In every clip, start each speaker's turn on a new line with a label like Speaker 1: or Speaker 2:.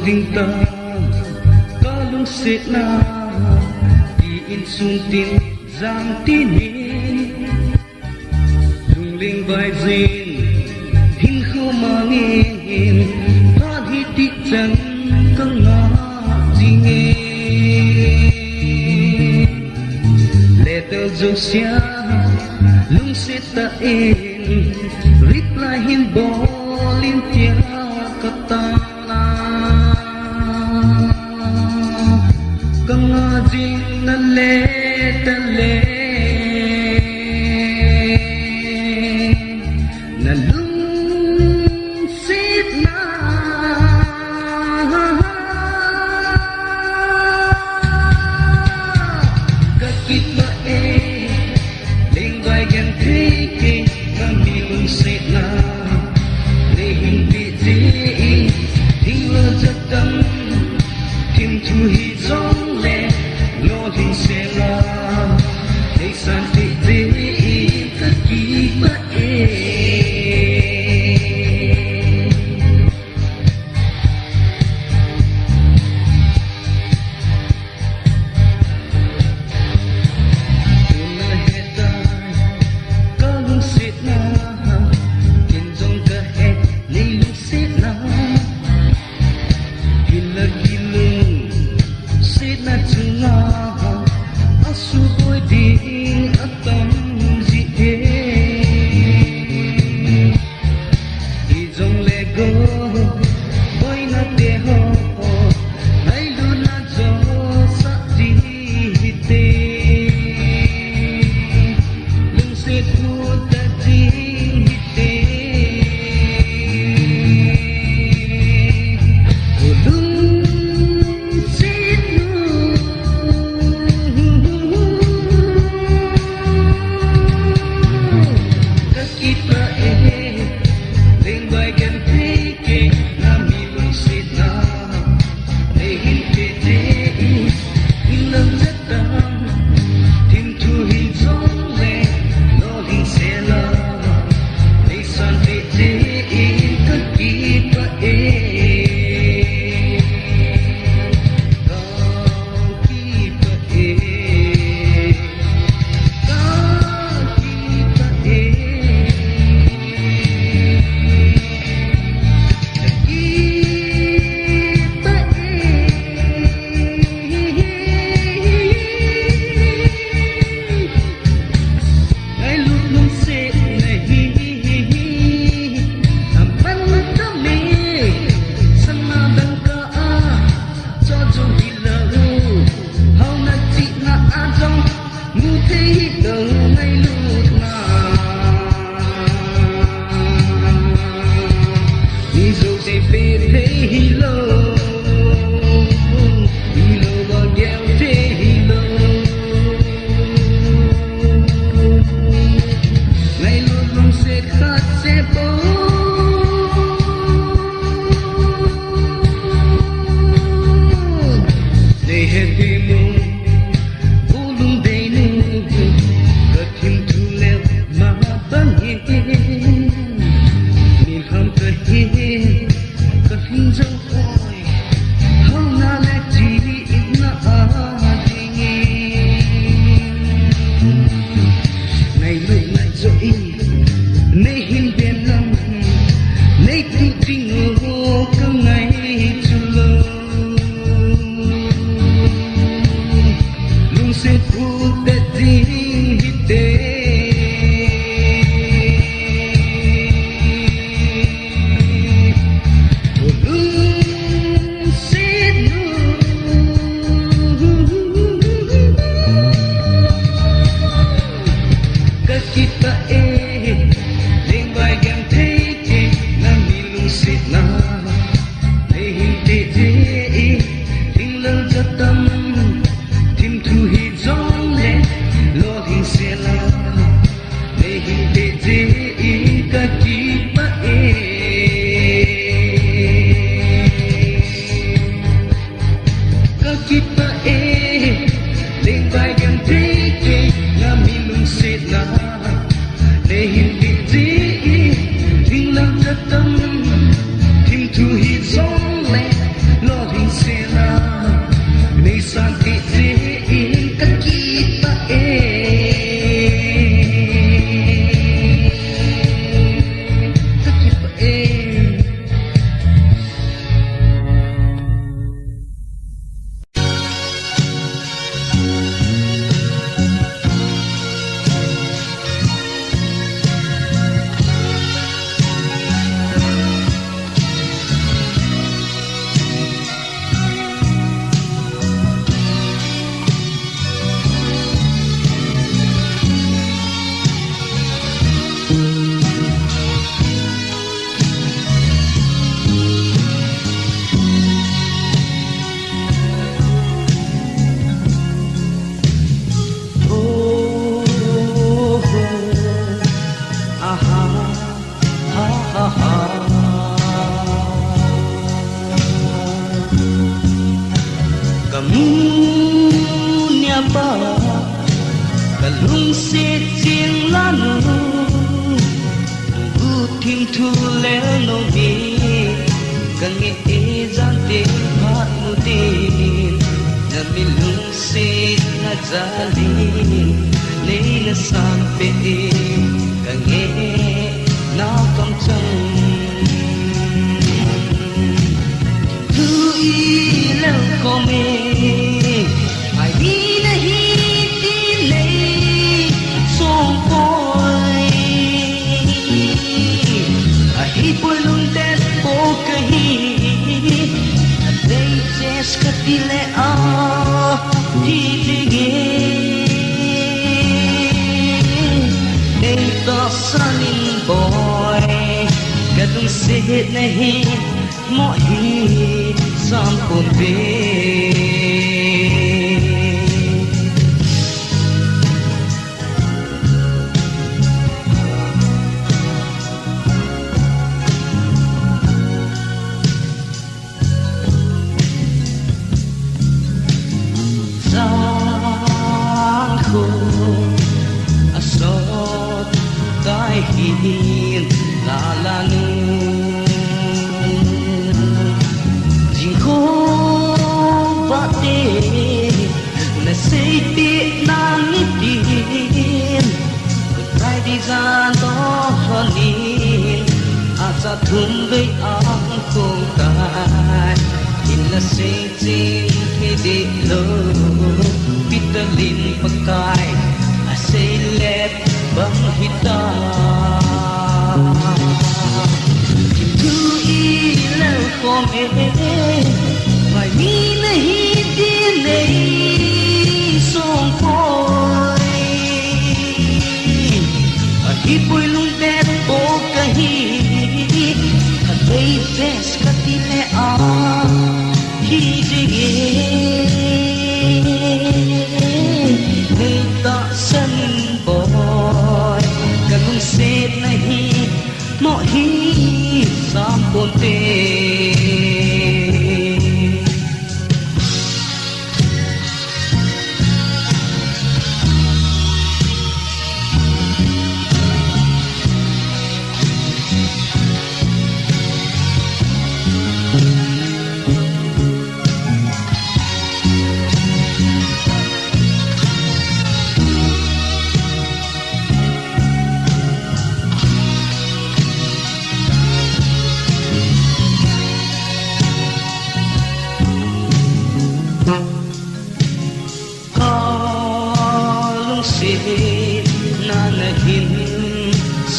Speaker 1: tình ta có lúc sẽ na đi in sung tin giang tin lung linh vai zin hin khu mà nghe phát hi tích chân căng ngã gì nghe lệ tơ dấu xia lung sẽ ta in reply hin ball in tia kata Kangajin na le na lungsit na kakit ba lingway gan tiki kami lungsit na hindi di tinglo jatang tim tu hi zong le lo hin se la nei san ti ti ka ki ba una heta ka lung sit na kin zong ka he nei lung sit na hilagilung sit na chunga asu boy ding atam ji e izong lego boy na te ho ai lu na jo sa ji hite lung sit mu ta ji hite Nay lúc này rồi nay hin bên lòng tiếng lá nụ u thiên thu lẽ nô mi càng nghe gian tiếng hát mù tin na mi lung se na jali le na sampe càng nghe nào cầm chân thu y lâu có mê ai đi na hi tin lấy song coi ai hi bôi lung đen bô kahi đây jes katile a hi tige đây to sanin boy kadung se nahi mo hi sam pun ve hin la la nu jing ko va te na sei pi na ni tin trai đi gian đó honin a sa thum với ang không tai in la sei jing he de lo pitalin pakai a sei let bang hita tu ilau ko me mai mi nahi tin nei song koi a hi pui lung te o kahi a dei ves katile a hi dige nei ta san boy kanung se nahi mo hi sam pon te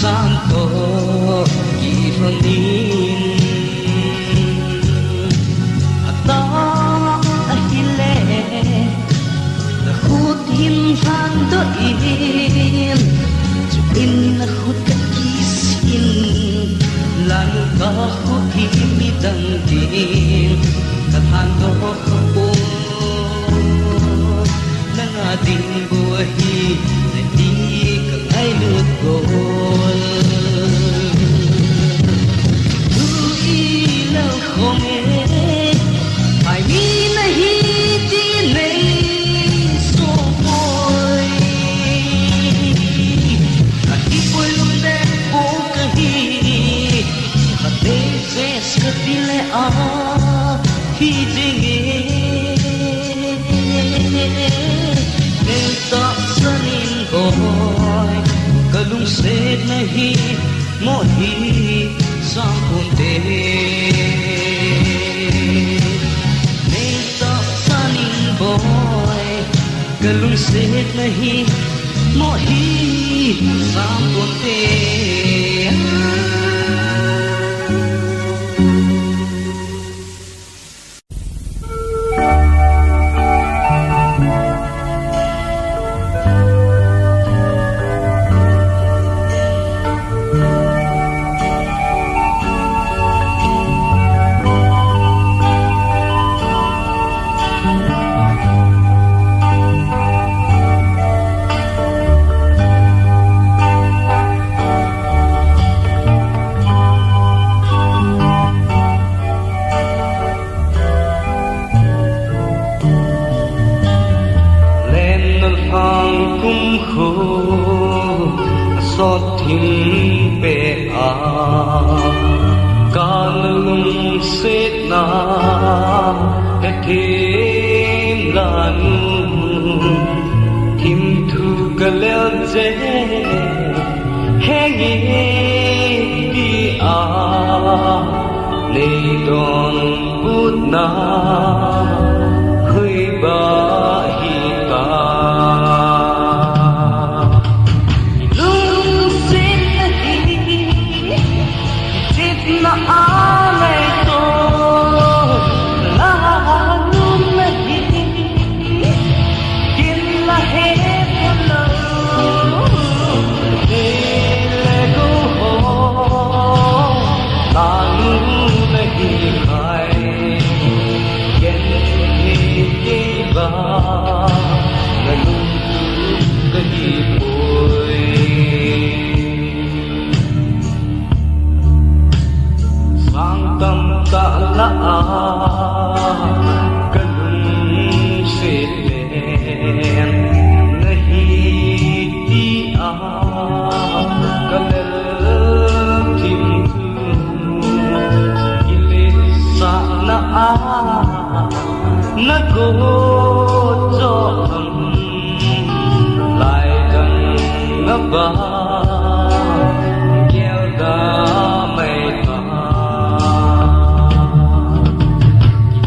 Speaker 1: santo givanin ata ahile na khutin han do in in na khut kisin lan ka khut mi dang din ka han do ko na nga din buhi na di ka ai lut ko ai mi nahi tin nei so boy a hi poi lum de o kahi a te ves katile a hi dinge ne ta sanin boy kalung se nahi mo hi sam pun te boy kalung se nahi mo hi sam pun te đòn bút na hơi ba hi ta
Speaker 2: lung xin hi chết na ai to la lung hi kin la he lo le go ho ta
Speaker 1: nó cố cho thầm lại gần nó ba kéo ta mây ta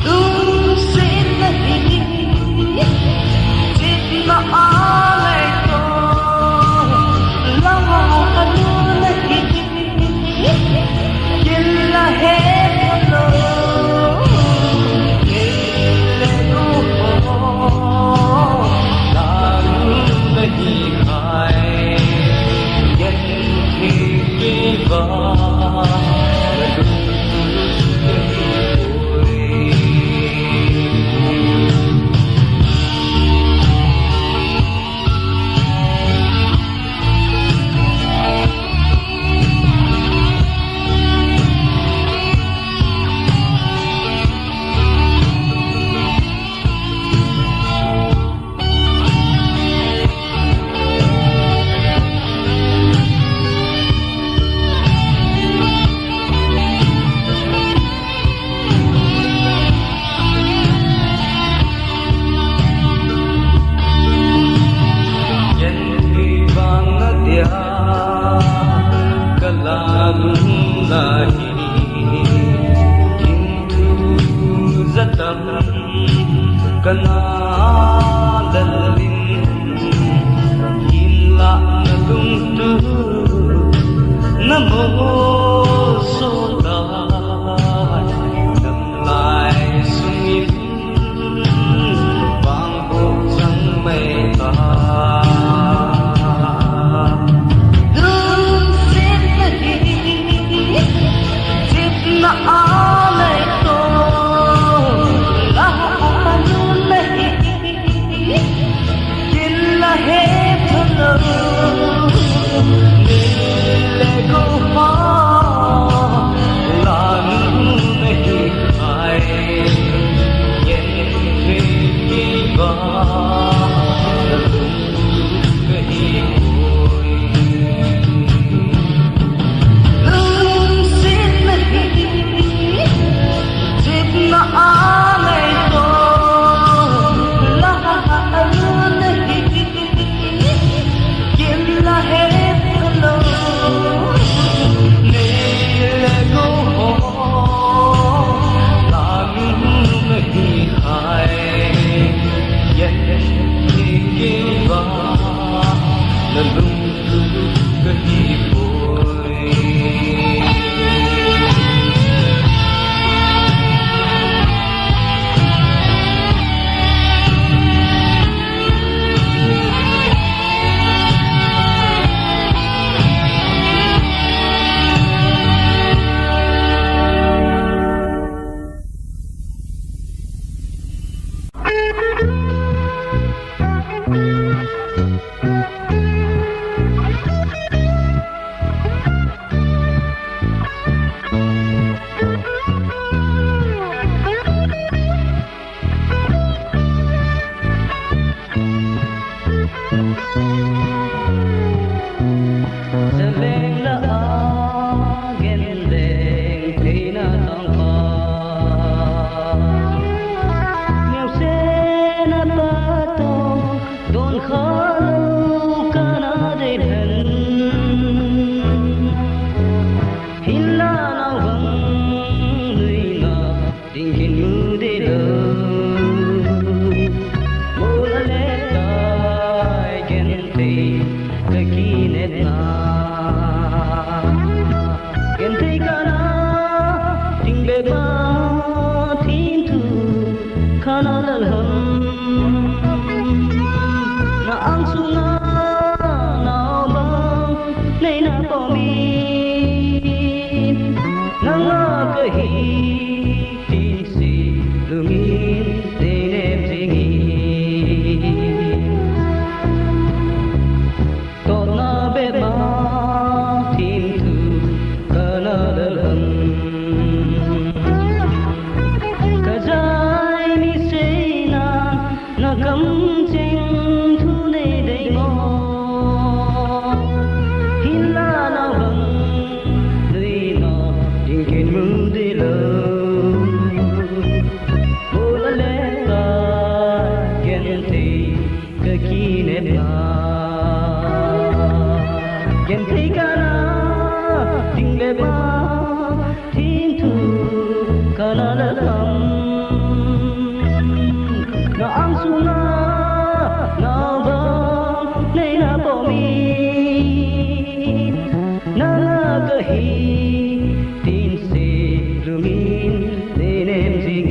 Speaker 2: lung xin hi chết na ai to la lung hi kin la he lo
Speaker 1: kana lalin hila na tumtu na mo sola namlai sungin bang bo sang mai ta
Speaker 2: lung xin hi chết na ai to la hết thơ le go far bề ba thiên thu cả na lỡ thầm nó ăn xuống nó vâng nay na bỏ mi na la cơ hi tin se lumin nên em gì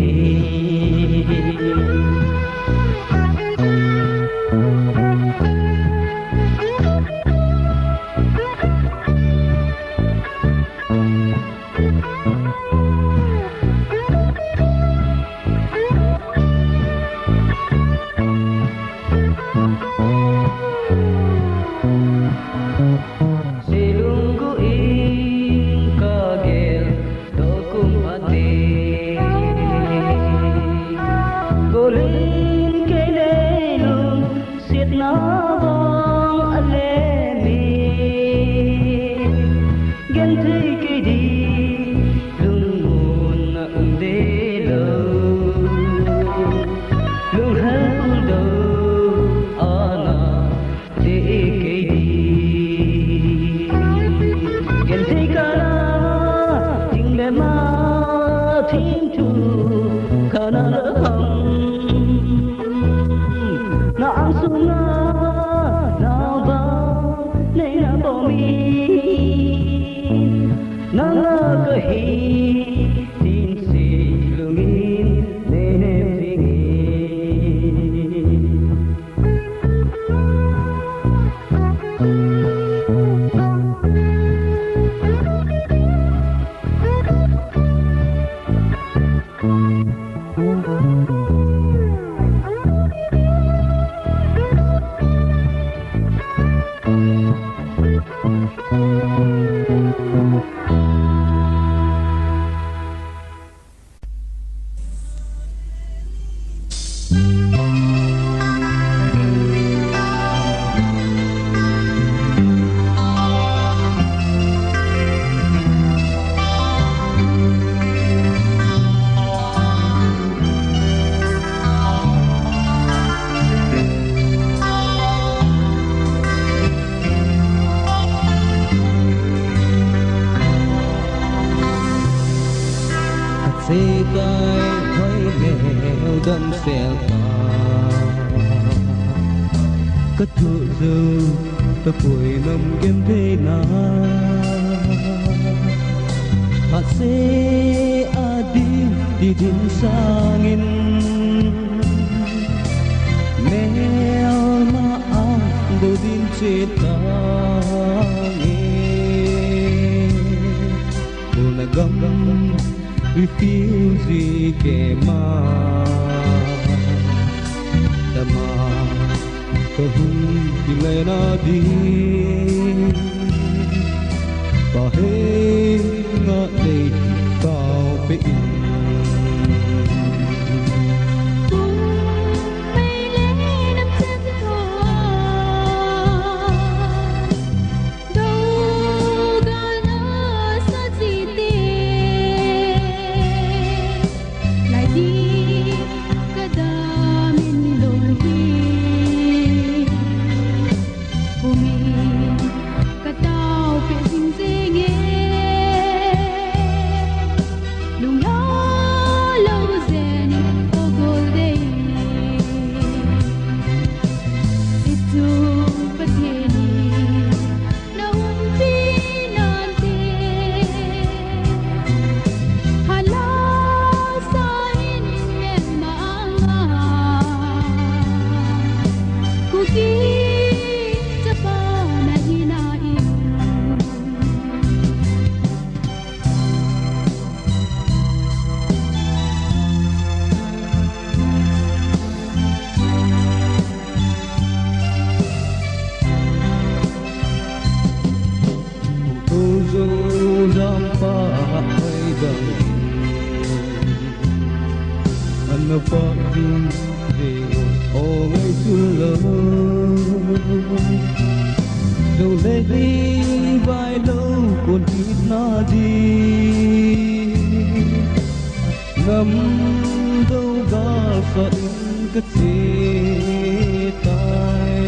Speaker 1: cất chia tay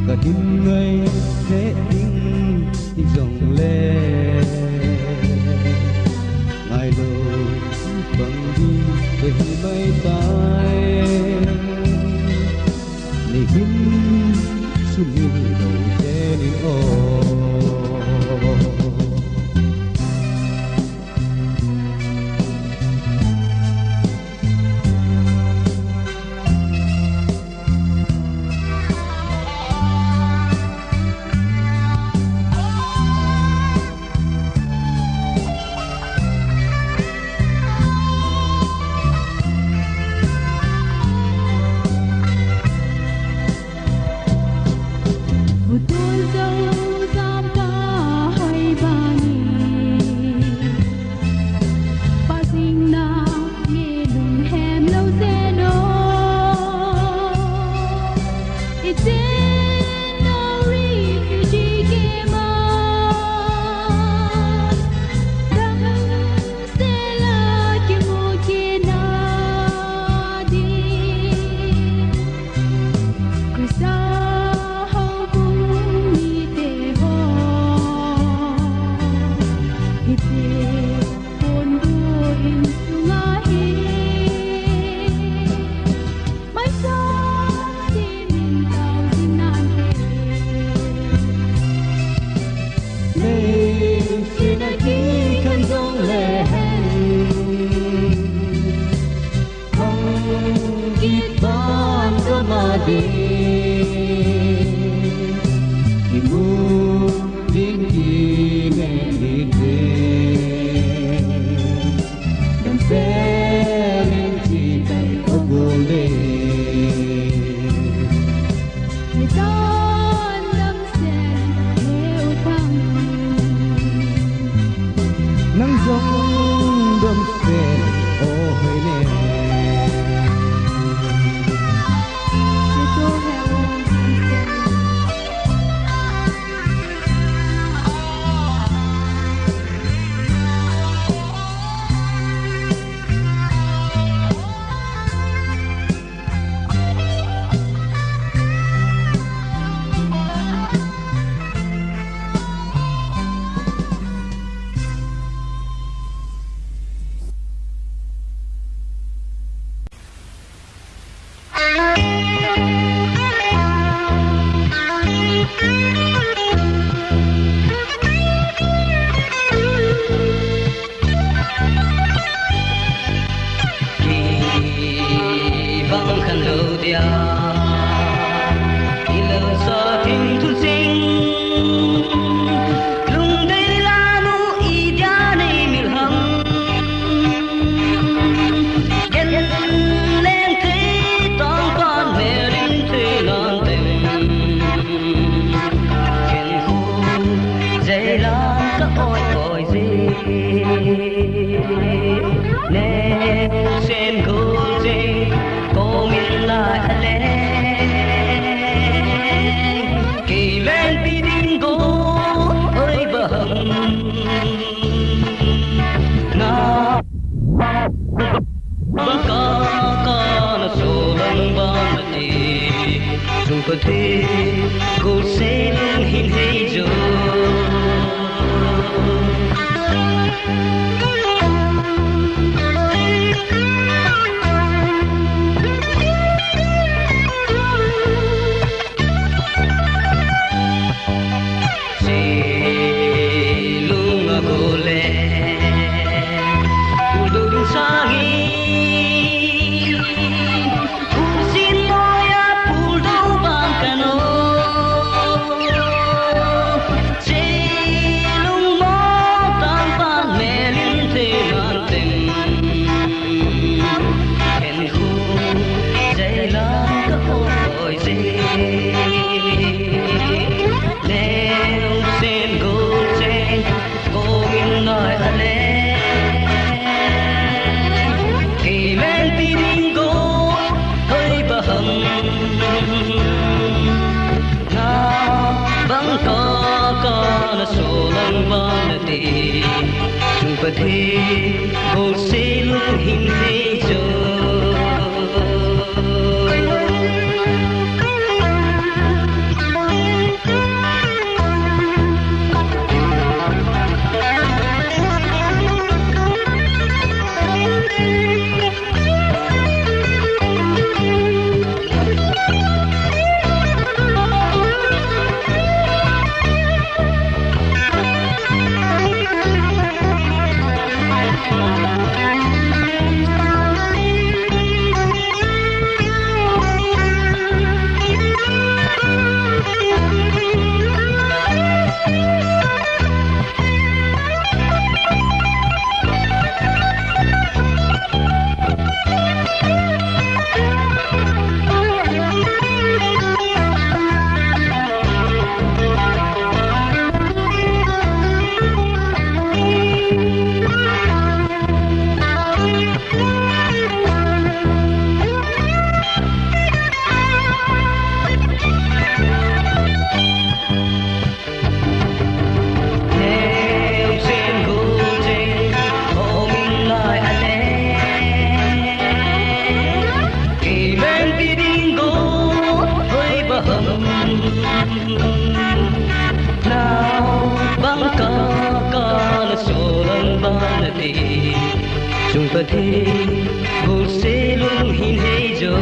Speaker 1: cả đêm ngày thế in dòng lệ ngài lâu bằng đi về mây tay ni hin sumi đầu trên ô
Speaker 2: ti chung pa thi vô se lung hin hei jo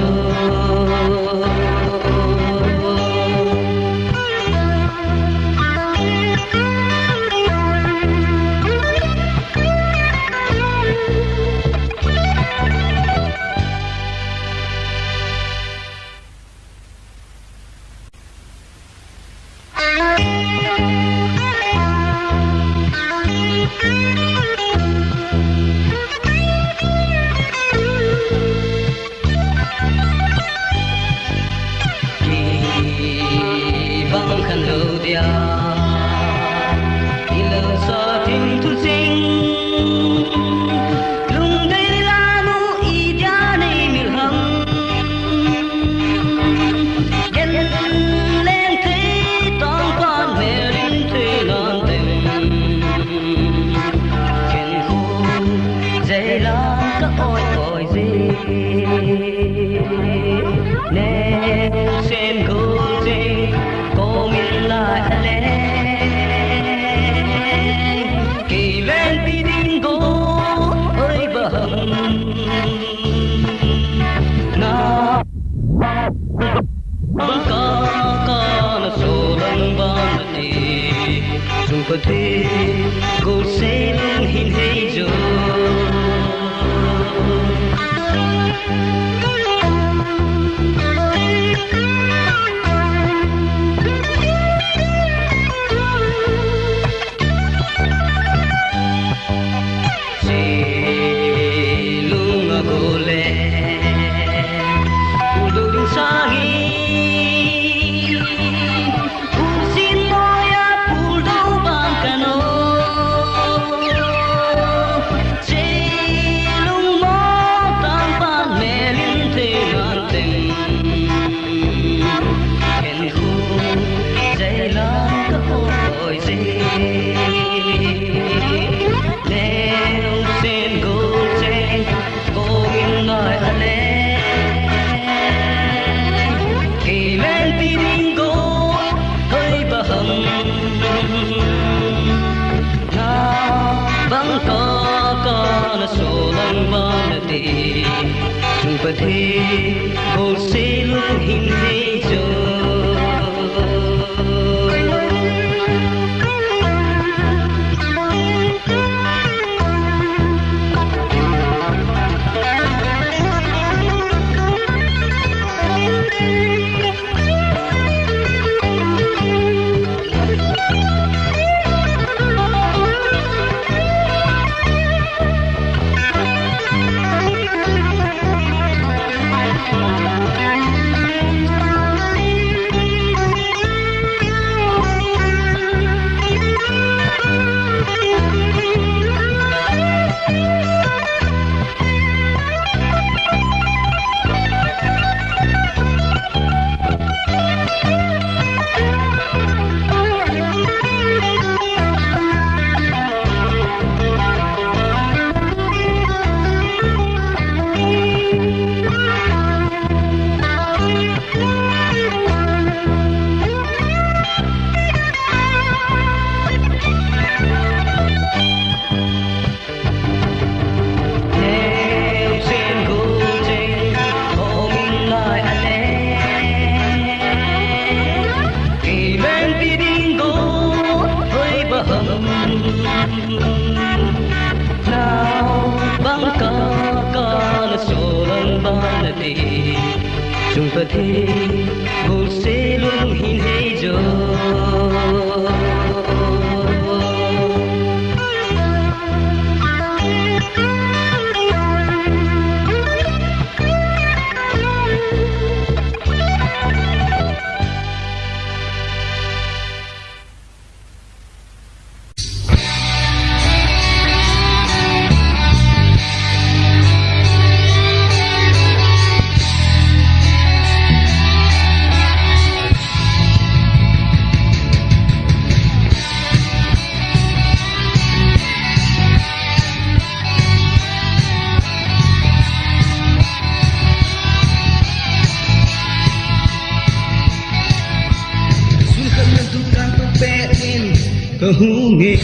Speaker 1: hú nghe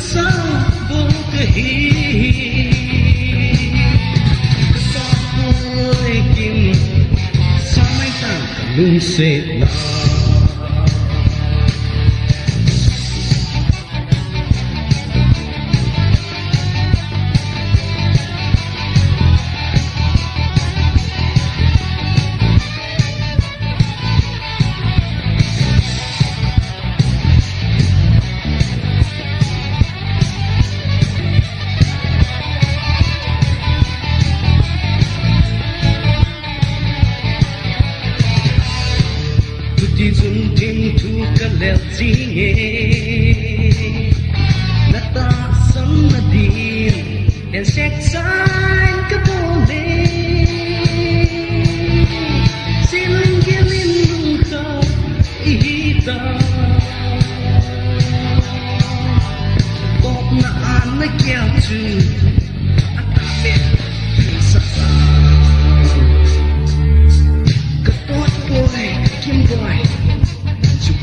Speaker 1: kisa bukahi kasapoy kim samay tang kalungsit na Dung tim thu ka lel chi nge na ta sam na din en sek san ka bole silang gelin lumcha ihita pop na an na kya chu atape sa sa ka pot boy kim boy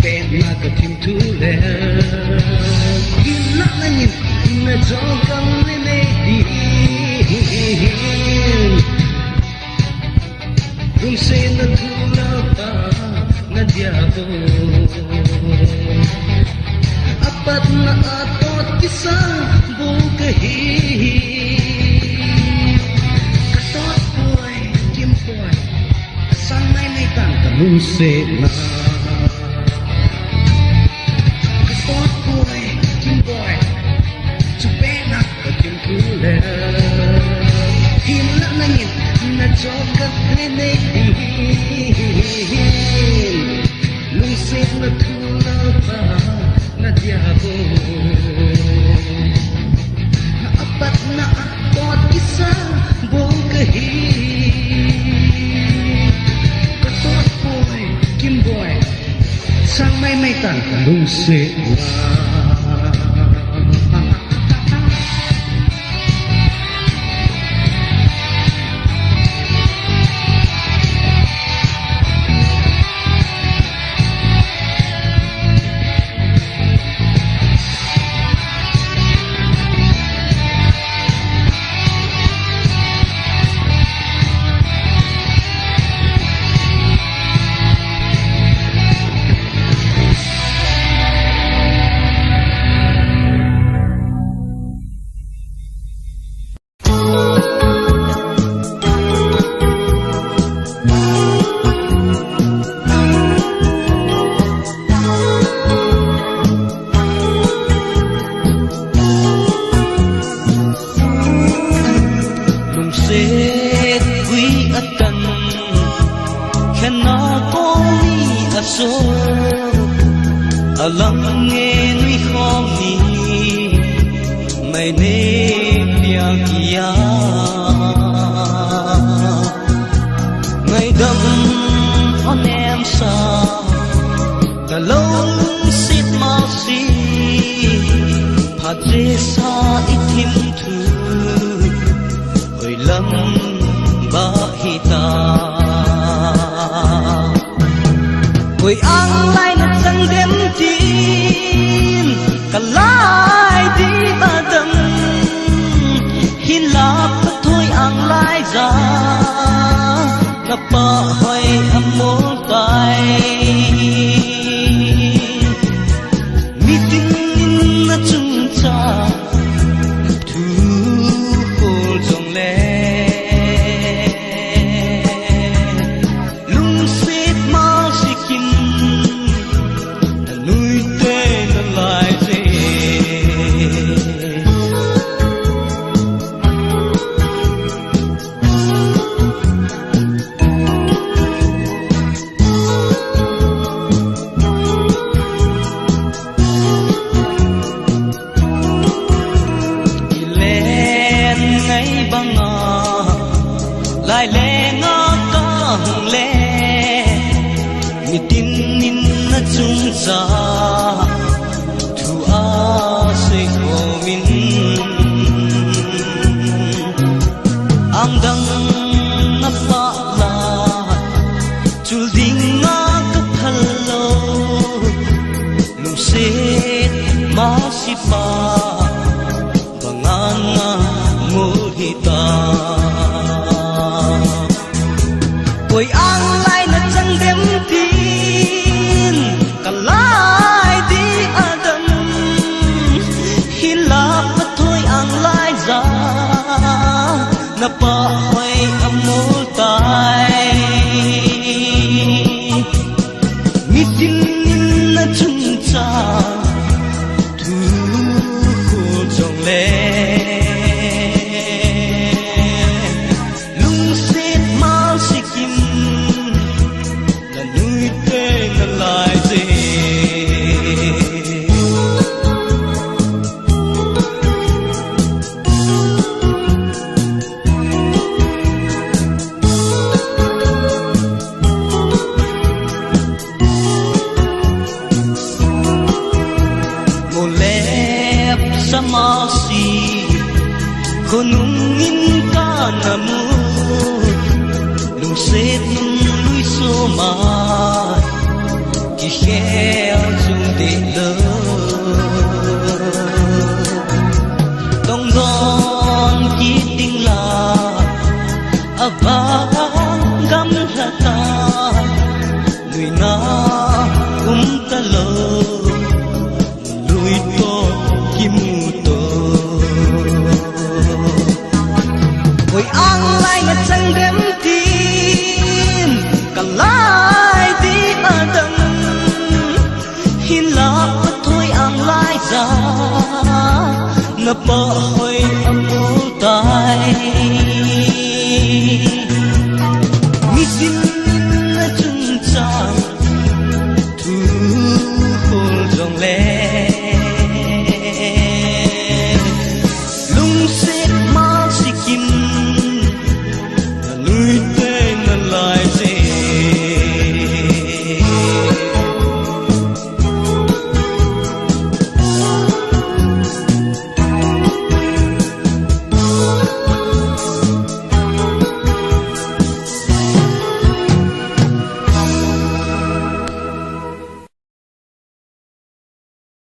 Speaker 1: bên mà có thêm thu lệ im lặng là nhìn mà cho con lên đây đi không sẽ là thu lao ta na diabo apat na atot kisa bukahi katot boy kim boy sang mai mai tang ka lung se na Him lặng na nhìn na cho các lên đây đi lung xếp na thu lao ta na diabo na apat na atot kisa bukahi katot boy kim boy sang mai mai tang lung xếp alam nghe nuôi khó mi mày nê bia kia mày đâm on em sa ta lâu xít mau xí phạt dê sa ít thêm thứ ôi lâm ba hi ta ôi ang lai na sang đêm tin cả lai đi ta đâm hin lap thôi ang lai ra na pa hoy amol tai mi tin na chung cha thu hol jong le lung sit mau sikim na nui te na lai te lại lẽ ngó có hùng lẽ mi tin min na chung ra thu a se ko min ang dang na pa la chul ding nga ka phalo lu se ma si pa
Speaker 2: samasi konungin ka na mo luset nung lui soma kishel chung de lo tong gon ki ting la abang gam hata lui na ta lo lui to kim to ôi ang lai na chang dem tin ka lai di adam hin la thôi ang lai ra na pa